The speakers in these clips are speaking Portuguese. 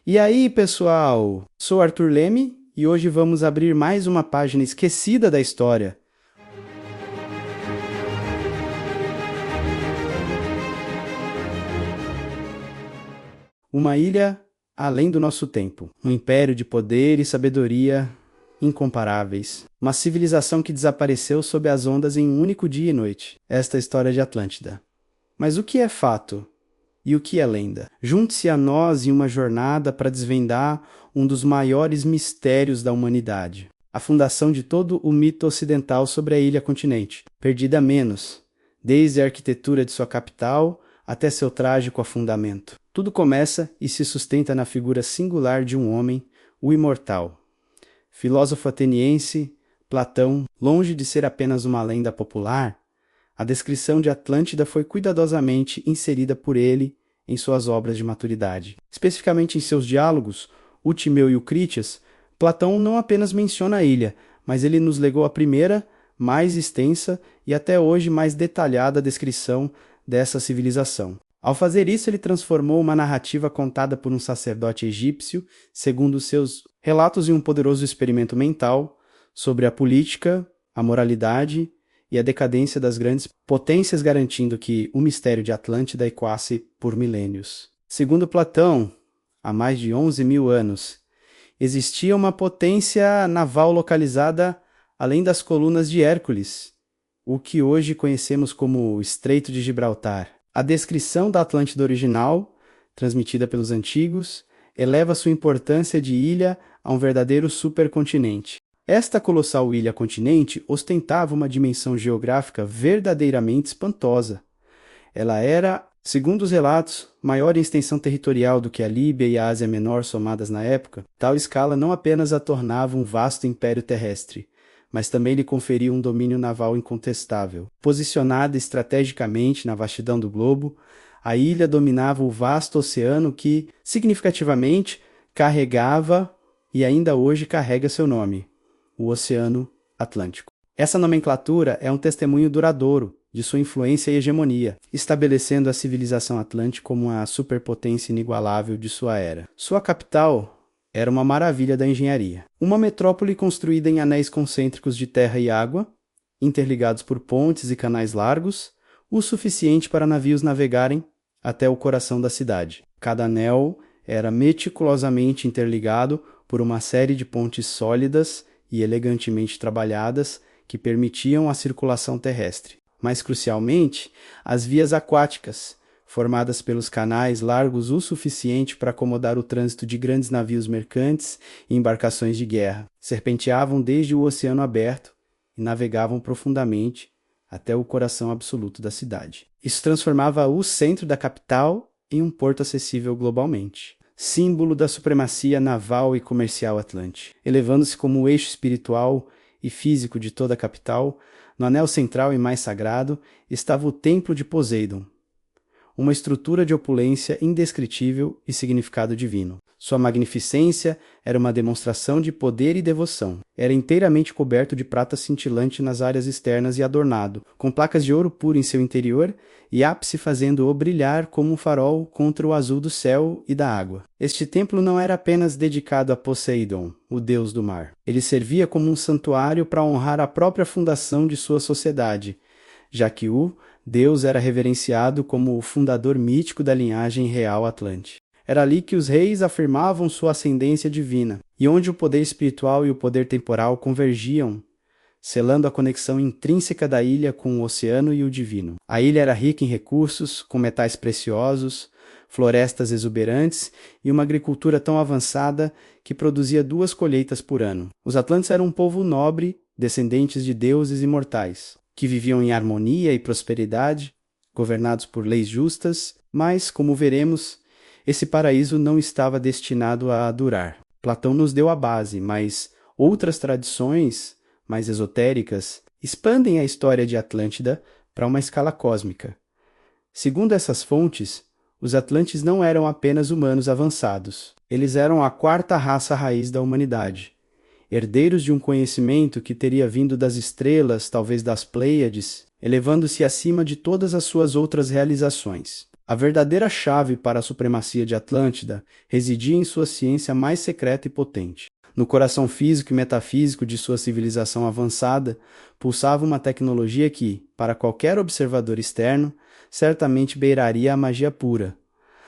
E aí, pessoal? Sou Arthur Leme e hoje vamos abrir mais uma página esquecida da história. Uma ilha além do nosso tempo, um império de poder e sabedoria incomparáveis, uma civilização que desapareceu sob as ondas em um único dia e noite. Esta é a história de Atlântida. Mas o que é fato? E o que é lenda? Junte-se a nós em uma jornada para desvendar um dos maiores mistérios da humanidade. A fundação de todo o mito ocidental sobre a ilha-continente, perdida a menos, desde a arquitetura de sua capital até seu trágico afundamento. Tudo começa e se sustenta na figura singular de um homem, o imortal. Filósofo ateniense, Platão, longe de ser apenas uma lenda popular, a descrição de Atlântida foi cuidadosamente inserida por ele em suas obras de maturidade. Especificamente em seus diálogos, o Timeu e o Critias, Platão não apenas menciona a ilha, mas ele nos legou a primeira, mais extensa e até hoje mais detalhada descrição dessa civilização. Ao fazer isso, ele transformou uma narrativa contada por um sacerdote egípcio, segundo seus relatos em um poderoso experimento mental sobre a política, a moralidade e a decadência das grandes potências, garantindo que o mistério de Atlântida ecoasse por milênios. Segundo Platão, há mais de 11.000 anos, existia uma potência naval localizada além das colunas de Hércules, o que hoje conhecemos como Estreito de Gibraltar. A descrição da Atlântida original, transmitida pelos antigos, eleva sua importância de ilha a um verdadeiro supercontinente. Esta colossal ilha-continente ostentava uma dimensão geográfica verdadeiramente espantosa. Ela era, segundo os relatos, maior em extensão territorial do que a Líbia e a Ásia Menor somadas na época. Tal escala não apenas a tornava um vasto império terrestre, mas também lhe conferia um domínio naval incontestável. Posicionada estrategicamente na vastidão do globo, a ilha dominava o vasto oceano que, significativamente, carregava e ainda hoje carrega seu nome, o Oceano Atlântico. Essa nomenclatura é um testemunho duradouro de sua influência e hegemonia, estabelecendo a civilização atlântica como a superpotência inigualável de sua era. Sua capital era uma maravilha da engenharia. Uma metrópole construída em anéis concêntricos de terra e água, interligados por pontes e canais largos, o suficiente para navios navegarem até o coração da cidade. Cada anel era meticulosamente interligado por uma série de pontes sólidas e elegantemente trabalhadas que permitiam a circulação terrestre. Mais crucialmente, as vias aquáticas, formadas pelos canais largos o suficiente para acomodar o trânsito de grandes navios mercantes e embarcações de guerra, serpenteavam desde o oceano aberto e navegavam profundamente até o coração absoluto da cidade. Isso transformava o centro da capital em um porto acessível globalmente, símbolo da supremacia naval e comercial atlântica. Elevando-se como o eixo espiritual e físico de toda a capital, no anel central e mais sagrado estava o Templo de Poseidon, uma estrutura de opulência indescritível e significado divino. Sua magnificência era uma demonstração de poder e devoção. Era inteiramente coberto de prata cintilante nas áreas externas e adornado, com placas de ouro puro em seu interior e ápice fazendo-o brilhar como um farol contra o azul do céu e da água. Este templo não era apenas dedicado a Poseidon, o deus do mar. Ele servia como um santuário para honrar a própria fundação de sua sociedade, já que o Deus era reverenciado como o fundador mítico da linhagem real atlante. Era ali que os reis afirmavam sua ascendência divina, e onde o poder espiritual e o poder temporal convergiam, selando a conexão intrínseca da ilha com o oceano e o divino. A ilha era rica em recursos, com metais preciosos, florestas exuberantes e uma agricultura tão avançada que produzia 2 colheitas por ano. Os atlantes eram um povo nobre, descendentes de deuses imortais, que viviam em harmonia e prosperidade, governados por leis justas, mas, como veremos, esse paraíso não estava destinado a durar. Platão nos deu a base, mas outras tradições, mais esotéricas, expandem a história de Atlântida para uma escala cósmica. Segundo essas fontes, os atlantes não eram apenas humanos avançados. Eles eram a 4ª raça raiz da humanidade, herdeiros de um conhecimento que teria vindo das estrelas, talvez das Pleiades, elevando-se acima de todas as suas outras realizações. A verdadeira chave para a supremacia de Atlântida residia em sua ciência mais secreta e potente. No coração físico e metafísico de sua civilização avançada, pulsava uma tecnologia que, para qualquer observador externo, certamente beiraria a magia pura.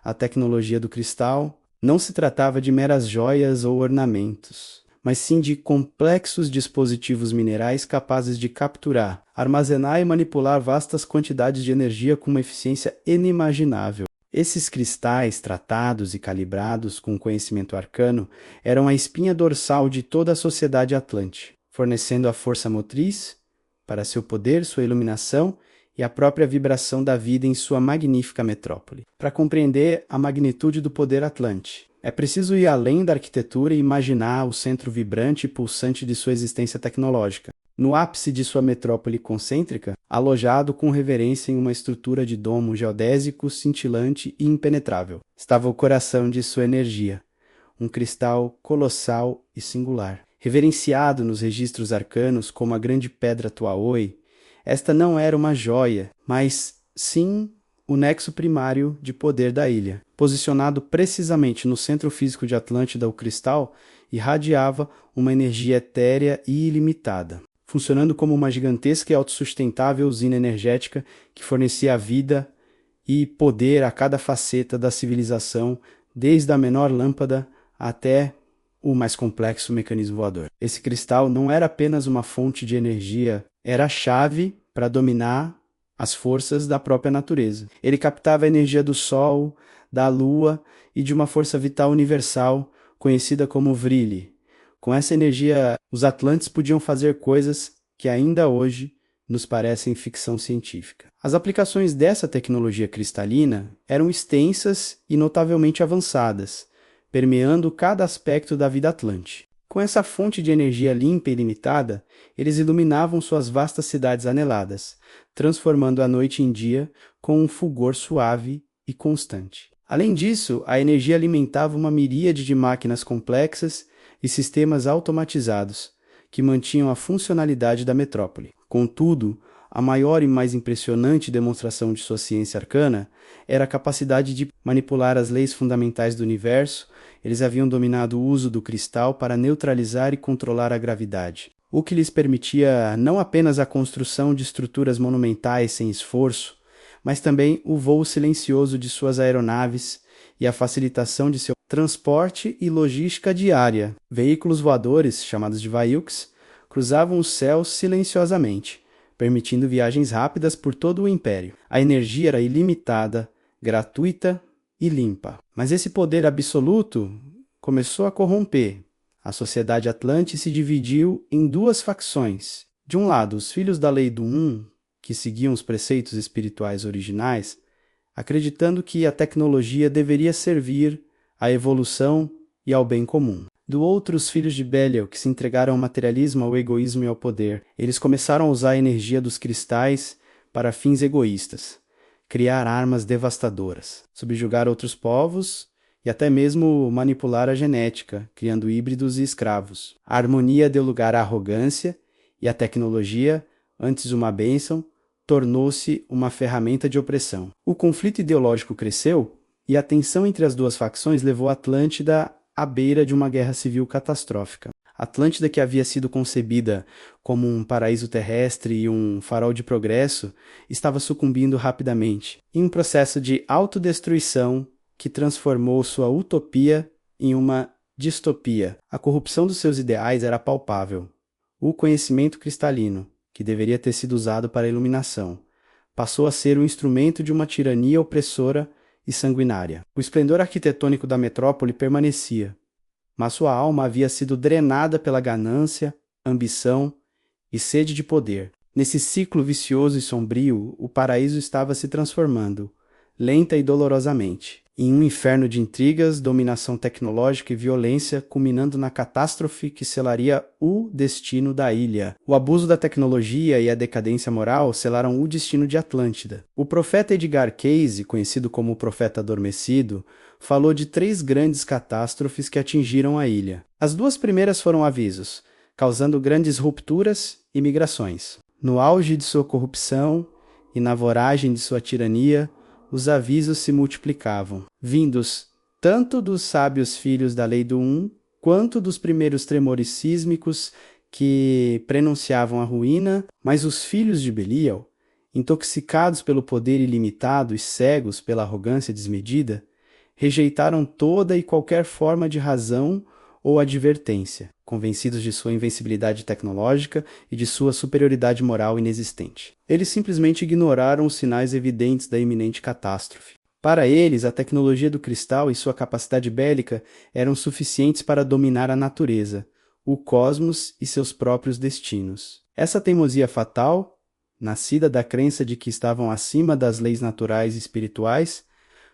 A tecnologia do cristal não se tratava de meras joias ou ornamentos, mas sim de complexos dispositivos minerais capazes de capturar, armazenar e manipular vastas quantidades de energia com uma eficiência inimaginável. Esses cristais, tratados e calibrados com conhecimento arcano, eram a espinha dorsal de toda a sociedade atlante, fornecendo a força motriz para seu poder, sua iluminação e a própria vibração da vida em sua magnífica metrópole. Para compreender a magnitude do poder atlante, é preciso ir além da arquitetura e imaginar o centro vibrante e pulsante de sua existência tecnológica. No ápice de sua metrópole concêntrica, alojado com reverência em uma estrutura de domo geodésico cintilante e impenetrável, estava o coração de sua energia, um cristal colossal e singular. Reverenciado nos registros arcanos como a grande pedra Tuaoi, esta não era uma joia, mas sim o nexo primário de poder da ilha. Posicionado precisamente no centro físico de Atlântida, o cristal irradiava uma energia etérea e ilimitada, funcionando como uma gigantesca e autossustentável usina energética que fornecia vida e poder a cada faceta da civilização, desde a menor lâmpada até o mais complexo mecanismo voador. Esse cristal não era apenas uma fonte de energia, era a chave para dominar as forças da própria natureza. Ele captava a energia do Sol, da Lua e de uma força vital universal conhecida como Vrili. Com essa energia, os Atlantes podiam fazer coisas que ainda hoje nos parecem ficção científica. As aplicações dessa tecnologia cristalina eram extensas e notavelmente avançadas, permeando cada aspecto da vida atlante. Com essa fonte de energia limpa e ilimitada, eles iluminavam suas vastas cidades aneladas, transformando a noite em dia com um fulgor suave e constante. Além disso, a energia alimentava uma miríade de máquinas complexas e sistemas automatizados, que mantinham a funcionalidade da metrópole. Contudo, a maior e mais impressionante demonstração de sua ciência arcana era a capacidade de manipular as leis fundamentais do universo. Eles haviam dominado o uso do cristal para neutralizar e controlar a gravidade, o que lhes permitia não apenas a construção de estruturas monumentais sem esforço, mas também o voo silencioso de suas aeronaves e a facilitação de seu transporte e logística diária. Veículos voadores, chamados de Vailks, cruzavam os céus silenciosamente, permitindo viagens rápidas por todo o Império. A energia era ilimitada, gratuita e limpa. Mas esse poder absoluto começou a corromper. A sociedade atlante se dividiu em duas facções. De um lado, os filhos da lei do que seguiam os preceitos espirituais originais, acreditando que a tecnologia deveria servir à evolução e ao bem comum. Do outro, os filhos de Belial, que se entregaram ao materialismo, ao egoísmo e ao poder. Eles começaram a usar a energia dos cristais para fins egoístas, criar armas devastadoras, subjugar outros povos e até mesmo manipular a genética, criando híbridos e escravos. A harmonia deu lugar à arrogância e a tecnologia, antes uma bênção, tornou-se uma ferramenta de opressão. O conflito ideológico cresceu e a tensão entre as duas facções levou a Atlântida à beira de uma guerra civil catastrófica. Atlântida, que havia sido concebida como um paraíso terrestre e um farol de progresso, estava sucumbindo rapidamente, em um processo de autodestruição que transformou sua utopia em uma distopia. A corrupção dos seus ideais era palpável. O conhecimento cristalino, que deveria ter sido usado para a iluminação, passou a ser um instrumento de uma tirania opressora e sanguinária. O esplendor arquitetônico da metrópole permanecia, mas sua alma havia sido drenada pela ganância, ambição e sede de poder. Nesse ciclo vicioso e sombrio, o paraíso estava se transformando, lenta e dolorosamente, em um inferno de intrigas, dominação tecnológica e violência, culminando na catástrofe que selaria o destino da ilha. O abuso da tecnologia e a decadência moral selaram o destino de Atlântida. O profeta Edgar Cayce, conhecido como o Profeta Adormecido, falou de 3 grandes catástrofes que atingiram a ilha. As 2 primeiras foram avisos, causando grandes rupturas e migrações. No auge de sua corrupção e na voragem de sua tirania, os avisos se multiplicavam, vindos tanto dos sábios filhos da lei do quanto dos primeiros tremores sísmicos que prenunciavam a ruína, mas os filhos de Belial, intoxicados pelo poder ilimitado e cegos pela arrogância desmedida, rejeitaram toda e qualquer forma de razão ou advertência, convencidos de sua invencibilidade tecnológica e de sua superioridade moral inexistente. Eles simplesmente ignoraram os sinais evidentes da iminente catástrofe. Para eles, a tecnologia do cristal e sua capacidade bélica eram suficientes para dominar a natureza, o cosmos e seus próprios destinos. Essa teimosia fatal, nascida da crença de que estavam acima das leis naturais e espirituais,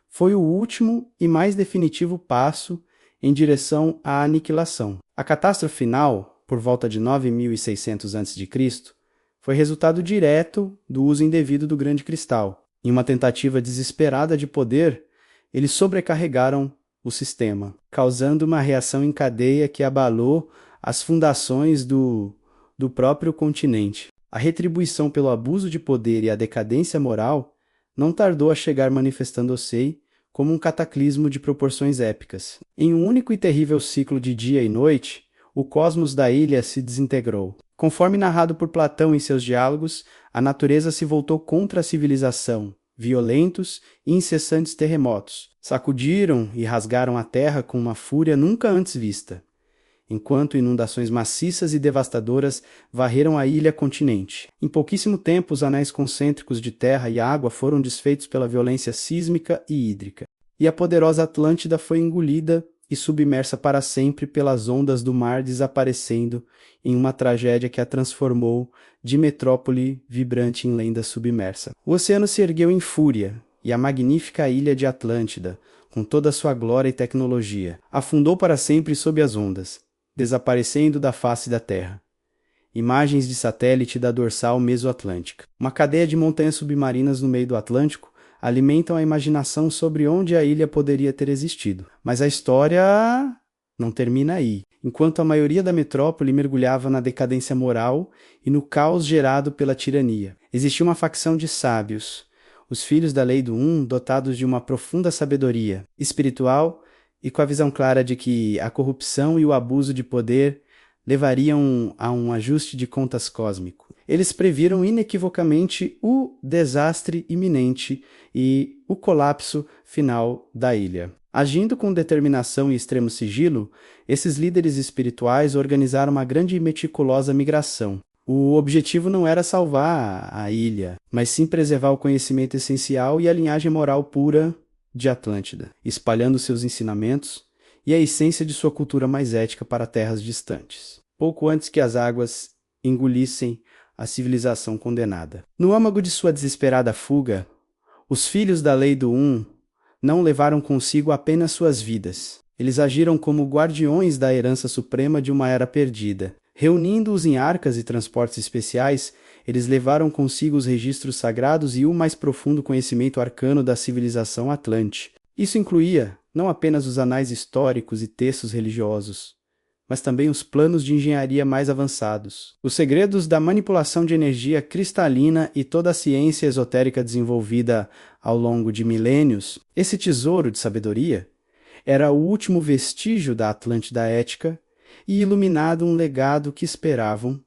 foi o último e mais definitivo passo em direção à aniquilação. A catástrofe final, por volta de 9.600 a.C., foi resultado direto do uso indevido do grande cristal. Em uma tentativa desesperada de poder, eles sobrecarregaram o sistema, causando uma reação em cadeia que abalou as fundações do próprio continente. A retribuição pelo abuso de poder e a decadência moral não tardou a chegar manifestando-se como um cataclismo de proporções épicas. Em um único e terrível ciclo de dia e noite, o cosmos da ilha se desintegrou. Conforme narrado por Platão em seus diálogos, a natureza se voltou contra a civilização. Violentos e incessantes terremotos sacudiram e rasgaram a terra com uma fúria nunca antes vista, enquanto inundações maciças e devastadoras varreram a ilha-continente. Em pouquíssimo tempo, os anéis concêntricos de terra e água foram desfeitos pela violência sísmica e hídrica, e a poderosa Atlântida foi engolida e submersa para sempre pelas ondas do mar, desaparecendo em uma tragédia que a transformou de metrópole vibrante em lenda submersa. O oceano se ergueu em fúria, e a magnífica ilha de Atlântida, com toda a sua glória e tecnologia, afundou para sempre sob as ondas, desaparecendo da face da Terra. Imagens de satélite da dorsal mesoatlântica. Uma cadeia de montanhas submarinas no meio do Atlântico alimentam a imaginação sobre onde a ilha poderia ter existido. Mas a história não termina aí. Enquanto a maioria da metrópole mergulhava na decadência moral e no caos gerado pela tirania, existia uma facção de sábios, os filhos da lei do dotados de uma profunda sabedoria espiritual e com a visão clara de que a corrupção e o abuso de poder levariam a um ajuste de contas cósmico. Eles previram inequivocamente o desastre iminente e o colapso final da ilha. Agindo com determinação e extremo sigilo, esses líderes espirituais organizaram uma grande e meticulosa migração. O objetivo não era salvar a ilha, mas sim preservar o conhecimento essencial e a linhagem moral pura de Atlântida, espalhando seus ensinamentos e a essência de sua cultura mais ética para terras distantes, pouco antes que as águas engolissem a civilização condenada. No âmago de sua desesperada fuga, os filhos da lei do não levaram consigo apenas suas vidas. Eles agiram como guardiões da herança suprema de uma era perdida. Reunindo-os em arcas e transportes especiais, eles levaram consigo os registros sagrados e o mais profundo conhecimento arcano da civilização atlante. Isso incluía não apenas os anais históricos e textos religiosos, mas também os planos de engenharia mais avançados, os segredos da manipulação de energia cristalina e toda a ciência esotérica desenvolvida ao longo de milênios. Esse tesouro de sabedoria era o último vestígio da Atlântida ética e, iluminado um legado que esperavam,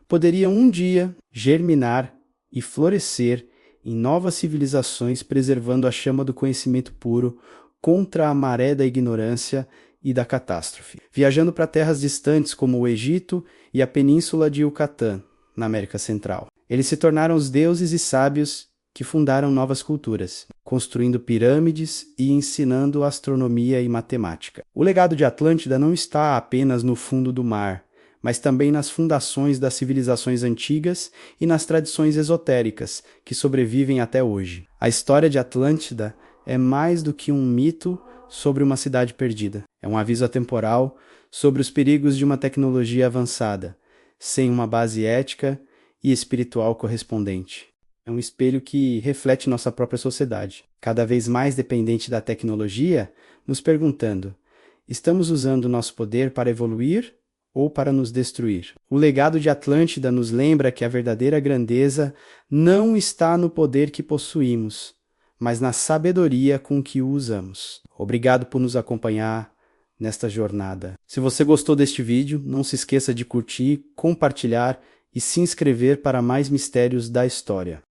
poderia um dia germinar e florescer em novas civilizações, preservando a chama do conhecimento puro contra a maré da ignorância e da catástrofe. Viajando para terras distantes como o Egito e a península de Yucatán, na América Central, eles se tornaram os deuses e sábios que fundaram novas culturas, construindo pirâmides e ensinando astronomia e matemática. O legado de Atlântida não está apenas no fundo do mar, mas também nas fundações das civilizações antigas e nas tradições esotéricas que sobrevivem até hoje. A história de Atlântida é mais do que um mito sobre uma cidade perdida. É um aviso atemporal sobre os perigos de uma tecnologia avançada, sem uma base ética e espiritual correspondente. É um espelho que reflete nossa própria sociedade, cada vez mais dependente da tecnologia, nos perguntando: estamos usando nosso poder para evoluir ou para nos destruir? O legado de Atlântida nos lembra que a verdadeira grandeza não está no poder que possuímos, mas na sabedoria com que o usamos. Obrigado por nos acompanhar nesta jornada. Se você gostou deste vídeo, não se esqueça de curtir, compartilhar e se inscrever para mais mistérios da história.